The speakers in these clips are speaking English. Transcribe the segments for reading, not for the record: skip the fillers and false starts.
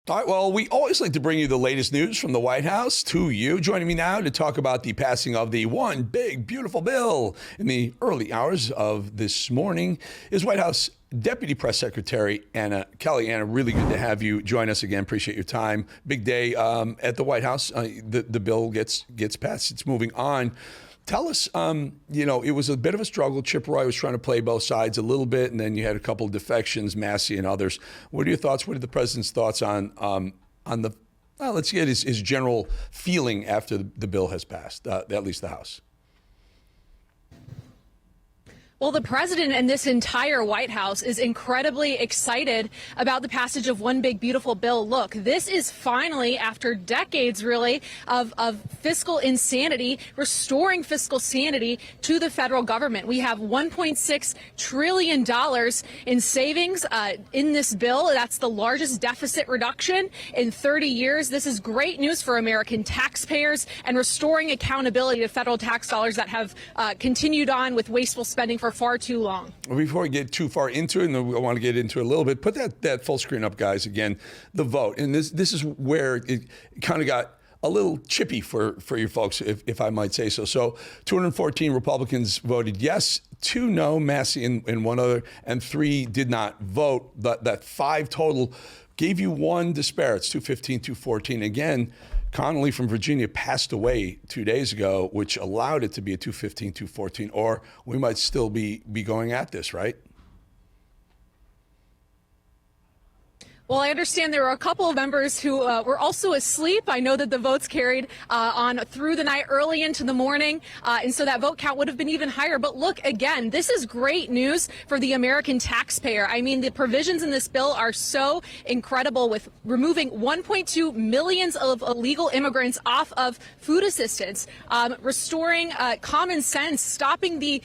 All right, well, we always like to bring you the latest news from the White House to you. Joining me now to talk about the passing of the one big, beautiful bill in the early hours of this morning is White House Deputy Press Secretary Anna Kelly. Anna, really good to have you join us again. Appreciate your time. Big day at the White House. The bill gets passed. It's moving on. Tell us, it was a bit of a struggle. Chip Roy was trying to play both sides a little bit, and then you had a couple of defections, Massey and others. What are your thoughts? What are the president's thoughts on the, let's get his general feeling after the bill has passed, at least the House? Well, the president and this entire White House is incredibly excited about the passage of one big, beautiful bill. Look, this is finally, after decades, really, of fiscal insanity, restoring fiscal sanity to the federal government. We have $1.6 trillion in savings in this bill. That's the largest deficit reduction in 30 years. This is great news for American taxpayers and restoring accountability to federal tax dollars that have continued on with wasteful spending for far too long. Before we get too far into it, and I want to get into it a little bit, put that full screen up, guys, again, the vote. And this is where it kind of got a little chippy for you folks, if I might say so. So 214 Republicans voted yes, 2 no, Massey and one other, and 3 did not vote. That 5 total gave you 1 disparate, 215, 214. Again, Connolly from Virginia passed away 2 days ago, which allowed it to be a 215, 214, or we might still be going at this, right? Well, I understand there were a couple of members who were also asleep. I know that the votes carried on through the night, early into the morning, and so that vote count would have been even higher. But look, again, this is great news for the American taxpayer. I mean, the provisions in this bill are so incredible, with removing 1.2 million of illegal immigrants off of food assistance, restoring common sense, stopping the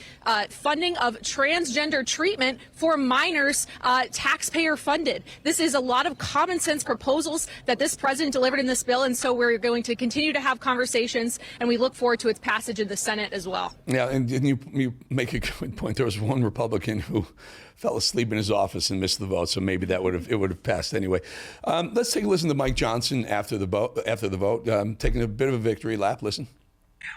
funding of transgender treatment for minors, taxpayer funded. This is a lot of common sense proposals that this president delivered in this bill, and so we're going to continue to have conversations, and we look forward to its passage in the Senate as well. Yeah, and you make a good point. There was one Republican who fell asleep in his office and missed the vote, so maybe it would have passed anyway. Let's take a listen to Mike Johnson after the vote, taking a bit of a victory lap. Listen.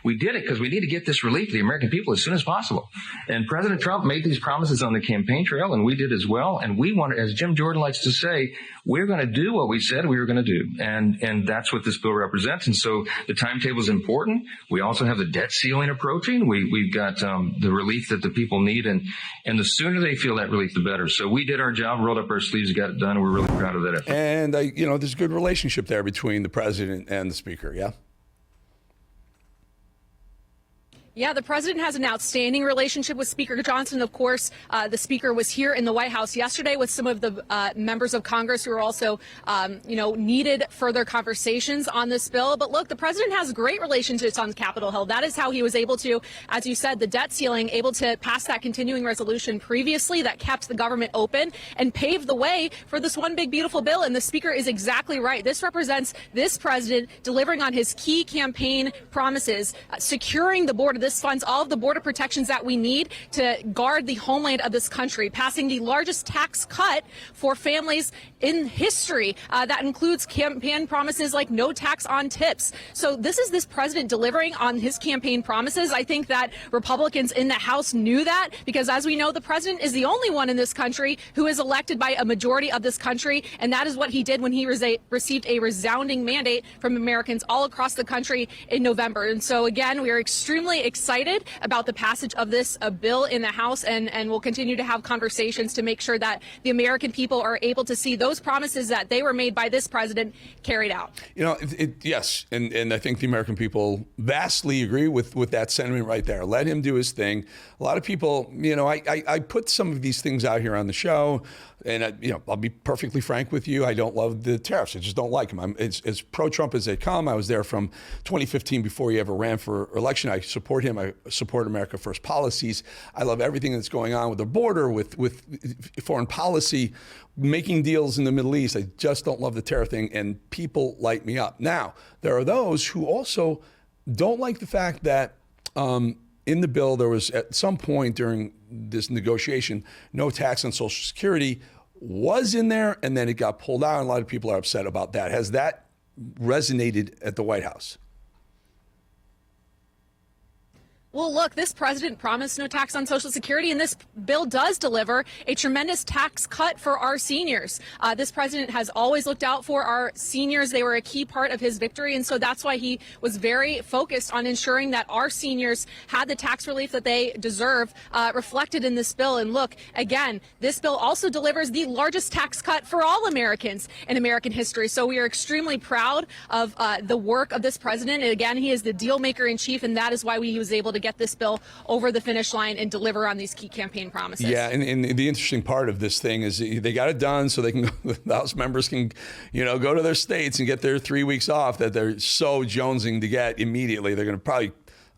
We did it because we need to get this relief to the American people as soon as possible. And President Trump made these promises on the campaign trail, and we did as well. And we want, as Jim Jordan likes to say, we're going to do what we said we were going to do. And that's what this bill represents. And so the timetable is important. We also have the debt ceiling approaching. We've got the relief that the people need. And the sooner they feel that relief, the better. So we did our job, rolled up our sleeves, got it done. And we're really proud of that effort. And, there's a good relationship there between the president and the speaker, yeah? Yeah, the president has an outstanding relationship with Speaker Johnson. Of course, the speaker was here in the White House yesterday with some of the members of Congress who are also, needed further conversations on this bill. But look, the president has great relationships on Capitol Hill. That is how he was able to, as you said, the debt ceiling, able to pass that continuing resolution previously that kept the government open and paved the way for this one big, beautiful bill. And the speaker is exactly right. This represents this president delivering on his key campaign promises, securing the border. This funds all of the border protections that we need to guard the homeland of this country, passing the largest tax cut for families in history. That includes campaign promises like no tax on tips. So this is this president delivering on his campaign promises. I think that Republicans in the House knew that, because as we know, the president is the only one in this country who is elected by a majority of this country. And that is what he did when he received a resounding mandate from Americans all across the country in November. And so, again, we are extremely excited about the passage of this bill in the House, and we'll continue to have conversations to make sure that the American people are able to see those promises that they were made by this president carried out. Yes, and I think the American people vastly agree with that sentiment right there. Let him do his thing. A lot of people, I put some of these things out here on the show, and I'll be perfectly frank with you. I don't love the tariffs. I just don't like them. I'm as pro-Trump as they come. I was there from 2015 before he ever ran for election. I support him. I support America First policies. I love everything that's going on with the border, with foreign policy, making deals in the Middle East. I just don't love the tariff thing, and people light me up. Now, there are those who also don't like the fact that in the bill there was at some point during this negotiation no tax on Social Security. was in there and then it got pulled out. And a lot of people are upset about that. Has that resonated at the White House? Well, look, this president promised no tax on Social Security, and this bill does deliver a tremendous tax cut for our seniors. This president has always looked out for our seniors. They were a key part of his victory, and so that's why he was very focused on ensuring that our seniors had the tax relief that they deserve reflected in this bill. And look, again, this bill also delivers the largest tax cut for all Americans in American history. So we are extremely proud of the work of this president. And again, he is the deal maker in chief, and that is why he was able to get this bill over the finish line and deliver on these key campaign promises. Yeah, and the interesting part of this thing is they got it done so they can, the House members can, go to their states and get their 3 weeks off that they're so jonesing to get immediately. They're going to probably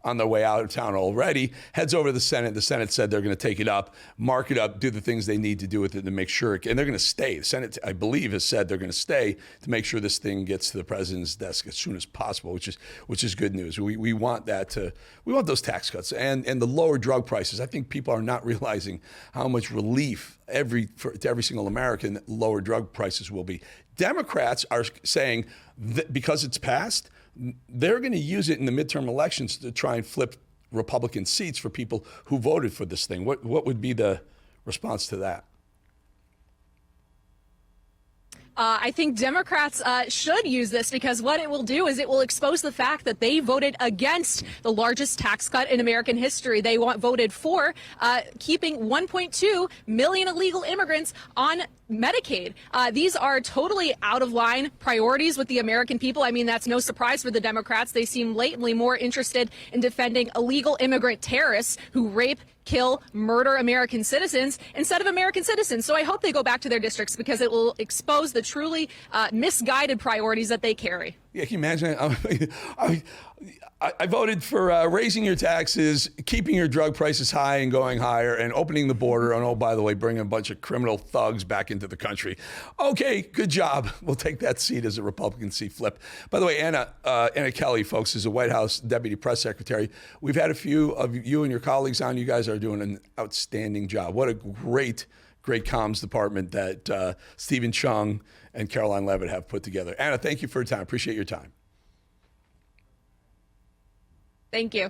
on their way out of town already, heads over to the Senate. The Senate said they're going to take it up, mark it up, do the things they need to do with it to make sure, and they're going to stay. The Senate, I believe, has said they're going to stay to make sure this thing gets to the president's desk as soon as possible, which is good news. We want we want those tax cuts and the lower drug prices. I think people are not realizing how much relief to every single American lower drug prices will be. Democrats are saying that because it's passed, they're going to use it in the midterm elections to try and flip Republican seats for people who voted for this thing. What would be the response to that? I think Democrats should use this because what it will do is it will expose the fact that they voted against the largest tax cut in American history. They voted for keeping 1.2 million illegal immigrants on Medicaid. These are totally out of line priorities with the American people. I mean, that's no surprise for the Democrats. They seem latently more interested in defending illegal immigrant terrorists who rape, kill, murder American citizens instead of American citizens. So I hope they go back to their districts because it will expose the truly misguided priorities that they carry. Yeah, can you imagine? I voted for raising your taxes, keeping your drug prices high and going higher, and opening the border. And oh, by the way, bringing a bunch of criminal thugs back into the country. Okay, good job. We'll take that seat as a Republican seat flip. By the way, Anna Kelly, folks, is a White House Deputy Press Secretary. We've had a few of you and your colleagues on. You guys are doing an outstanding job. What a great comms department that Stephen Chung and Caroline Levitt have put together. Anna, thank you for your time. Appreciate your time. Thank you.